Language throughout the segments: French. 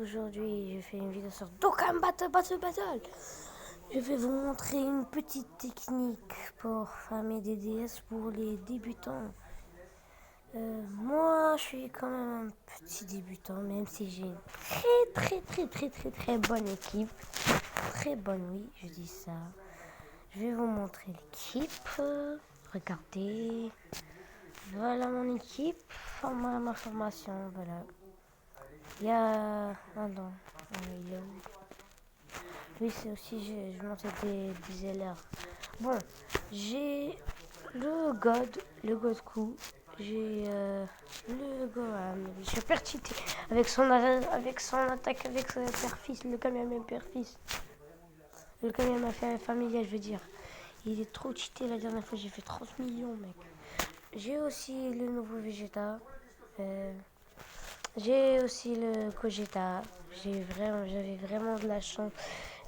Aujourd'hui, je fais une vidéo sur Dokkan Battle. Je vais vous montrer une petite technique pour farmer des DS pour les débutants. Moi, je suis quand même un petit débutant, même si j'ai une très bonne équipe. Très bonne, oui, je dis ça. Je vais vous montrer l'équipe. Regardez. Voilà mon équipe. Voilà ma formation, voilà. Il y a... Ah non, il est où? Oui, c'est aussi, je montais des LR. Bon, j'ai le God Coup. J'ai le Gohan. J'ai pertité avec son attaque, avec son père-fils, le Kamehameha père-fils. Le Kamehameha familial, je veux dire. Il est trop cheaté. La dernière fois, j'ai fait 30 millions, mec. J'ai aussi le nouveau Vegeta. J'ai aussi le Gogeta. J'avais vraiment de la chance.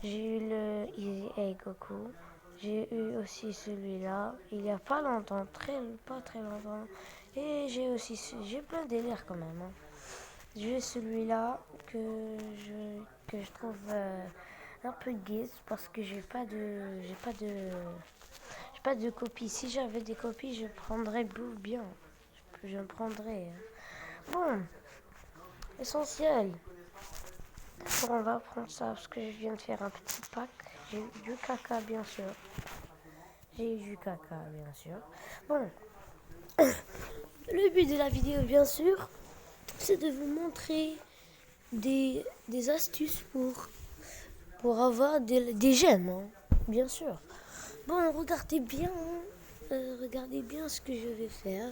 J'ai eu le Easy Goku. J'ai eu aussi celui-là. Il n'y a pas longtemps, pas très longtemps. Et j'ai plein de délires quand même. Hein. J'ai celui-là que je trouve un peu gaze parce que j'ai pas de copies. Si j'avais des copies, je prendrais bien. Je me prendrais. Bon. Essentiel. Bon, on va prendre ça parce que je viens de faire un petit pack. J'ai eu du caca, bien sûr. Bon, le but de la vidéo, bien sûr, c'est de vous montrer des astuces pour avoir des gemmes, hein, bien sûr. Bon, regardez bien ce que je vais faire,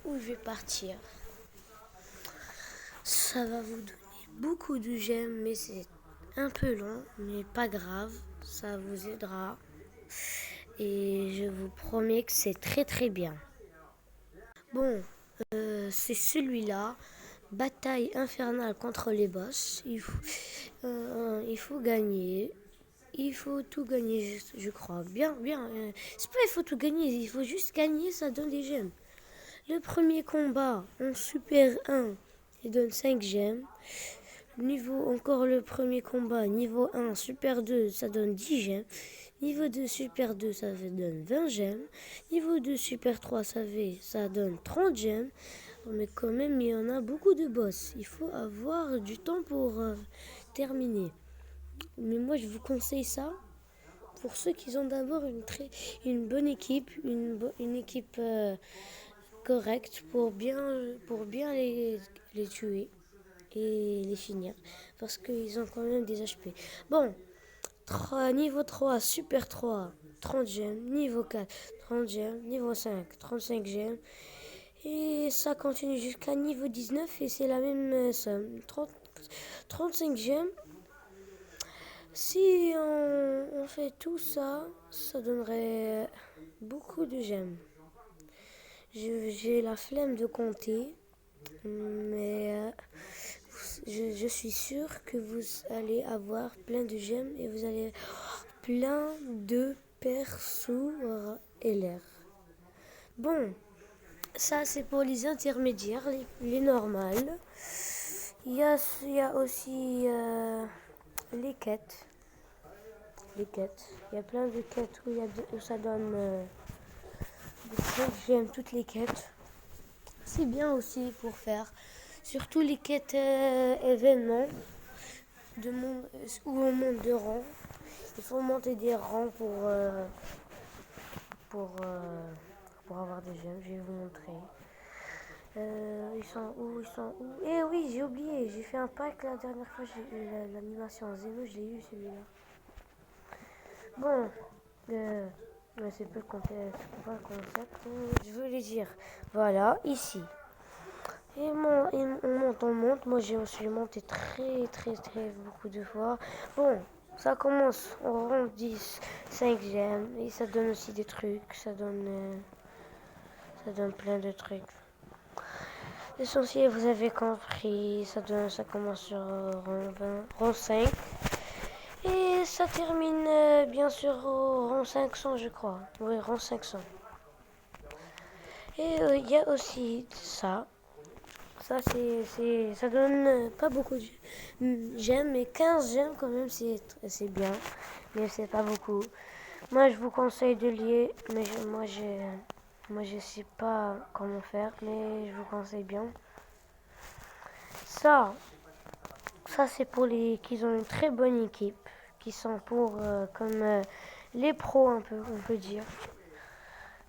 où je vais partir. Ça va vous donner beaucoup de gemmes, mais c'est un peu long, mais pas grave, ça vous aidera. Et je vous promets que c'est très bien. Bon, c'est celui-là, bataille infernale contre les boss. Il faut gagner. Il faut tout gagner, je crois. Bien. C'est pas il faut tout gagner, il faut juste gagner, ça donne des gemmes. Le premier combat en Super 1, il donne 5 gemmes. Encore le premier combat, niveau 1, Super 2, ça donne 10 gemmes. Niveau 2, Super 2, ça donne 20 gemmes. Niveau 2, Super 3, ça donne 30 gemmes. Mais quand même, il y en a beaucoup de boss. Il faut avoir du temps pour terminer. Mais moi, je vous conseille ça pour ceux qui ont d'abord une bonne équipe, une équipe correcte pour bien les tuer et les finir parce qu'ils ont quand même des HP. Bon, niveau 3, Super 3, 30 gemmes, niveau 4, 30 gemmes, niveau 5, 35 gemmes. Et ça continue jusqu'à niveau 19 et c'est la même somme, 35 gemmes. Si on fait tout ça, ça donnerait beaucoup de gemmes. J'ai la flemme de compter, mais je suis sûre que vous allez avoir plein de gemmes et vous allez avoir plein de persos LR. Bon, ça c'est pour les intermédiaires, les normales. Il y a aussi les quêtes. Il y a plein de quêtes où ça donne des trucs. J'aime toutes les quêtes. C'est bien aussi pour faire. Surtout les quêtes événements où on monte de rang. Il faut monter des rangs pour avoir des gemmes. Je vais vous montrer. Ils sont où? Eh oui, j'ai oublié. J'ai fait un pack la dernière fois. J'ai eu l'animation Zeno. Je l'ai eu celui-là. Bon. C'est pas le concept. Je voulais dire. Voilà, ici. Et on monte. Moi, j'ai aussi monté très beaucoup de fois. Bon, ça commence au rang 10, 5 gemmes. Et ça donne aussi des trucs. Ça donne plein de trucs. L'essentiel, vous avez compris. Ça commence sur rang 5. Et ça termine bien sûr au rang 500, je crois. Oui, rang 500. Et il y a aussi ça. Ça donne pas beaucoup de gemmes, mais 15 gemmes quand même, c'est bien, mais c'est pas beaucoup. Moi, je vous conseille de lier, mais moi, je sais pas comment faire, mais je vous conseille bien. Ça, ça c'est pour les qui ont une très bonne équipe, qui sont pour comme les pros un peu, on peut dire.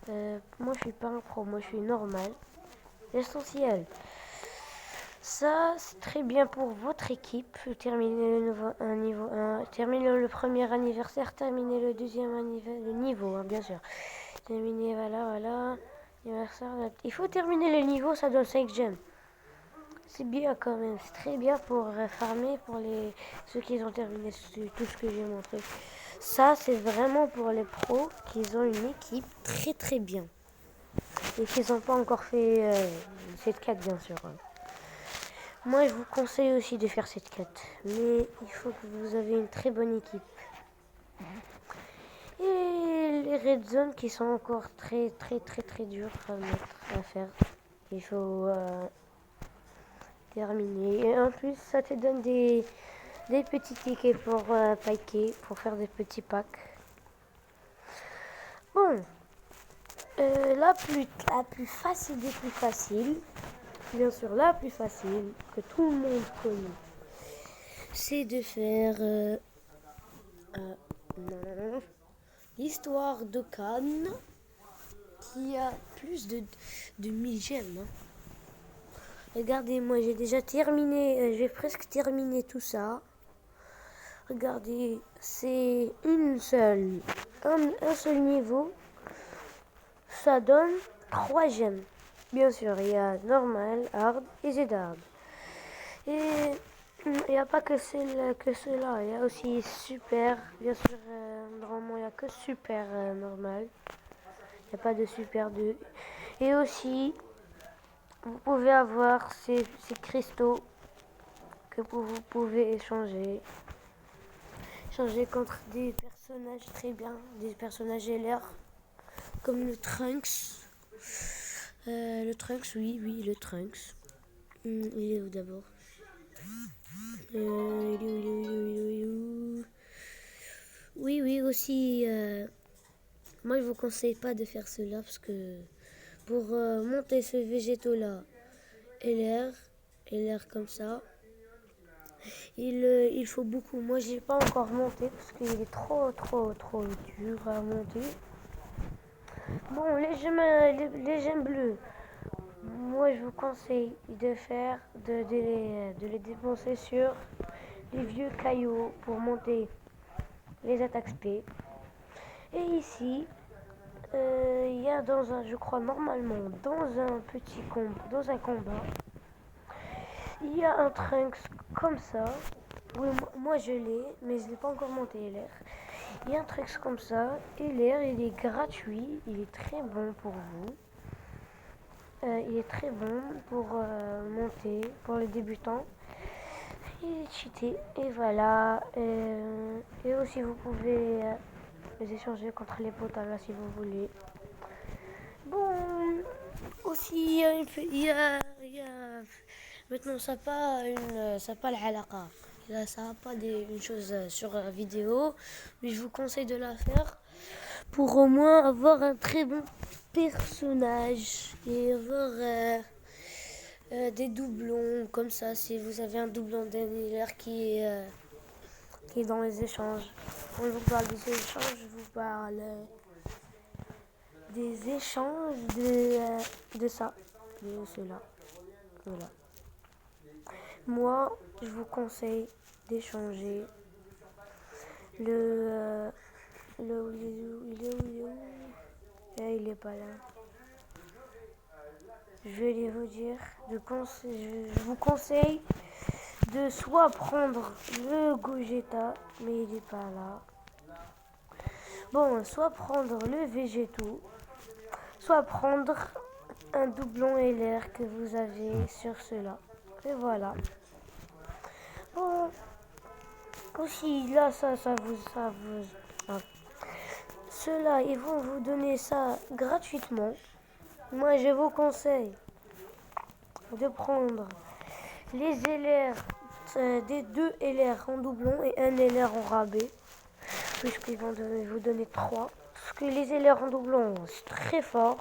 Moi, je suis pas un pro, moi, je suis normal. L'essentiel. Ça, c'est très bien pour votre équipe. Terminer un niveau 1, terminer le premier anniversaire, terminer le deuxième anniversaire, le niveau, hein, bien sûr. Terminer, voilà. Anniversaire. Il faut terminer le niveau, ça donne 5 gemmes. C'est bien quand même, c'est très bien pour farmer pour ceux qui ont terminé tout ce que j'ai montré. Ça, c'est vraiment pour les pros qui ont une équipe très très bien. Et qui n'ont pas encore fait cette quête, bien sûr. Moi, je vous conseille aussi de faire cette quête. Mais il faut que vous ayez une très bonne équipe. Et les red zones qui sont encore très durs à faire. Il faut terminer. Et en plus, ça te donne des petits tickets pour paquer, pour faire des petits packs. Bon, la plus facile des plus faciles, bien sûr la plus facile que tout le monde connaît, c'est de faire l'histoire de Cannes qui a plus de 1000 gemmes. Hein. Regardez, moi j'ai déjà terminé, j'ai presque terminé tout ça. Regardez, c'est un seul niveau. Ça donne 3 gemmes. Bien sûr, il y a normal, hard et Z-hard. Et il n'y a pas que cela. Il y a aussi super. Bien sûr, normalement, il n'y a que super normal. Il n'y a pas de super 2. Et aussi, vous pouvez avoir ces cristaux que vous pouvez échanger. Échanger contre des personnages très bien. Des personnages LR. Comme le Trunks. Le Trunks, oui, le Trunks. Il est où d'abord? Il est où? Oui, aussi. Moi, je vous conseille pas de faire cela parce que pour monter ce végétaux-là, LR comme ça, il faut beaucoup. Moi, j'ai pas encore monté parce qu'il est trop dur à monter. Bon, les gemmes bleues. Moi, je vous conseille de les dépenser sur les vieux cailloux pour monter les attaques SP. Et ici, il y a je crois normalement, dans un combat, il y a un Trunks comme ça. Oui, moi je l'ai, mais je l'ai pas encore monté LR. Il y a un Trunks comme ça, et LR, il est gratuit, il est très bon pour vous. Il est très bon pour monter, pour les débutants. Il est cheaté, et voilà. Et aussi, vous pouvez les échanger contre les potes là si vous voulez. Bon, aussi, maintenant, ça n'a pas l'alaqa. Ça n'a pas une chose sur vidéo, mais je vous conseille de la faire pour au moins avoir un très bon personnage et avoir des doublons comme ça. Si vous avez un doublon d'anniversaire qui est dans les échanges. Quand je vous parle des échanges, je vous parle des échanges de ça, de cela. Voilà. Moi, je vous conseille d'échanger il est où? Il est pas là. Je vais vous dire, je vous conseille de soit prendre le Gogeta, mais il n'est pas là. Bon, soit prendre le Végéto, soit prendre un doublon LR que vous avez sur cela. Et voilà. Bon, aussi là, ceux-là, ils vont vous donner ça gratuitement. Moi, je vous conseille de prendre les LR, des 2 LR en doublon et un LR en rabais, puisqu'ils vont vous donner 3. Parce que les LR en doublon, c'est très fort.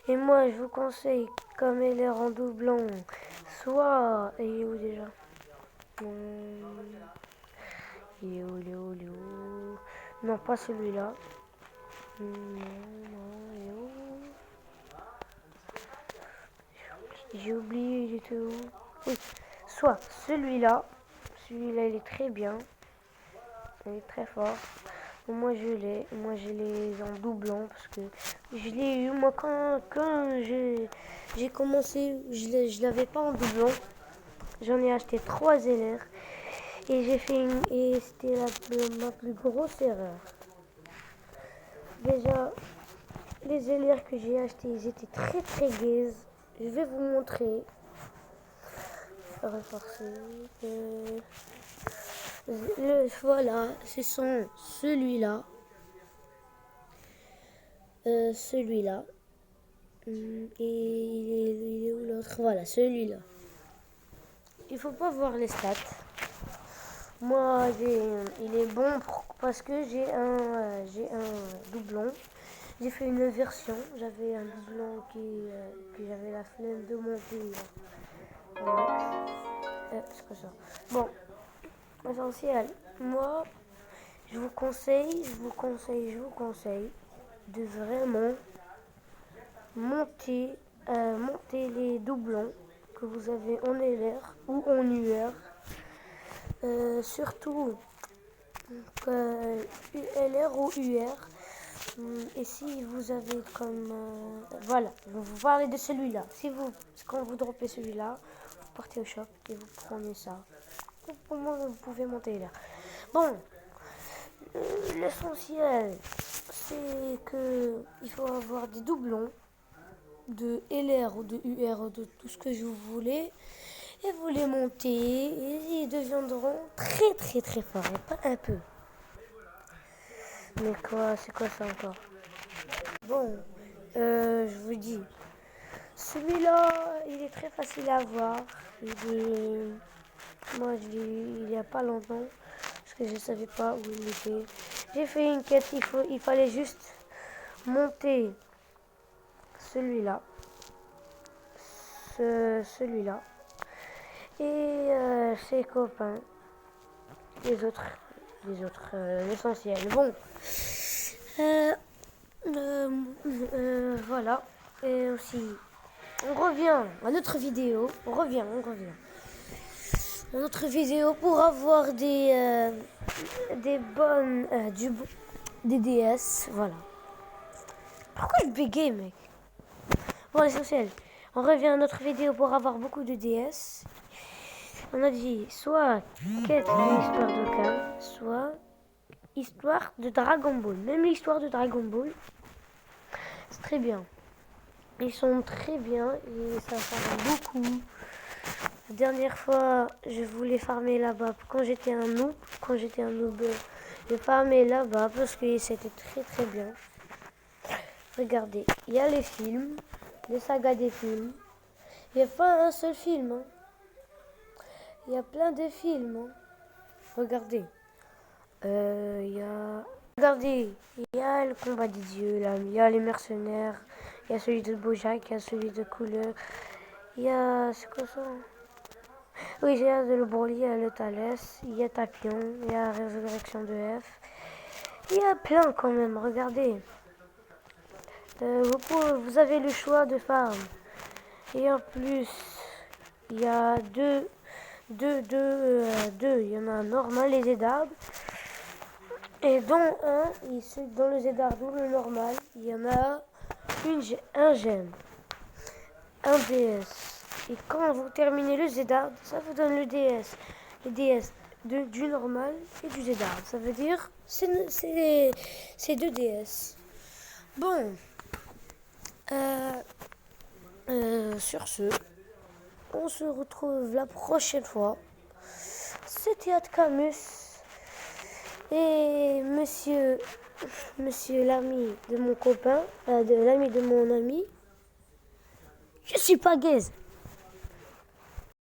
Et moi, je vous conseille, comme LR en doublon, soit... Il est où déjà? Il est où, il est où, il est où? Non, pas celui-là. Non, il est où? J'ai oublié, il était où? Oui, soit celui-là. Celui-là, il est très bien. Il est très fort. Moi, je l'ai. Moi, je l'ai en doublon parce que je l'ai eu. Moi, quand j'ai commencé, je l'avais pas en doublon. J'en ai acheté 3 LR. Et j'ai fait et c'était ma plus grosse erreur. Déjà, les LR que j'ai achetés, ils étaient très très gaze. Je vais vous montrer. Renforcer. Voilà, ce sont celui-là. Celui-là. Et il est où l'autre? Voilà, celui-là. Il faut pas voir les stats. Moi, il est bon parce que j'ai un doublon. J'ai fait une version. J'avais un doublon que j'avais la flemme de monter en max. C'est quoi ça? Bon, essentiel. Moi, je vous conseille de vraiment monter les doublons que vous avez en LR ou en UR. Surtout LR ou UR. Et si vous avez comme... voilà, vous parlez de celui-là. Quand vous droppez celui-là, vous partez au shop et vous prenez ça. Pour moi, vous pouvez monter là. Bon, l'essentiel, c'est que il faut avoir des doublons de LR ou de UR ou de tout ce que vous voulez. Et vous les montez et ils deviendront très très très forts. Et pas un peu. Mais quoi, c'est quoi ça encore? Bon, je vous dis. Celui-là, il est très facile à avoir. Moi, je l'ai eu il n'y a pas longtemps. Parce que je ne savais pas où il était. J'ai fait une quête. Il fallait juste monter celui-là. Celui-là. Et ses copains. Les autres, l'essentiel. Bon. Voilà. Et aussi, on revient à notre vidéo. On revient. À notre vidéo pour avoir des bonnes, des DS. Voilà. Pourquoi je bégaye, mec? Bon, l'essentiel. On revient à notre vidéo pour avoir beaucoup de DS. On a dit soit quête de l'histoire de Khan, soit histoire de Dragon Ball. Même l'histoire de Dragon Ball, c'est très bien. Ils sont très bien et ça farme beaucoup. La dernière fois, je voulais farmer là-bas quand j'étais un noob. Je farmais là-bas parce que c'était très très bien. Regardez, il y a les films, les sagas des films. Il n'y a pas un seul film. Hein. Il y a plein de films. Hein. Regardez. Regardez, il y a le combat des dieux, là. Il y a les mercenaires, il y a celui de Bojack, il y a celui de Couleur, il y a... c'est quoi ça? Oui, il y a le Broly, il y a le Thalès, il y a Tapion, il y a Résurrection de F. Il y a plein quand même, regardez. Vous avez le choix de farm. Et en plus, il y a deux. Il y en a un normal, les Zedard. Et dans dans le Zedard ou le normal, il y en a un gemme, un DS. Et quand vous terminez le Zedard, ça vous donne le DS. Le DS du normal et du Zedard. Ça veut dire c'est 2 DS. Bon. Sur ce, on se retrouve la prochaine fois. C'était Atkamus et monsieur l'ami de mon copain, de l'ami de mon ami. Je suis pas gaze.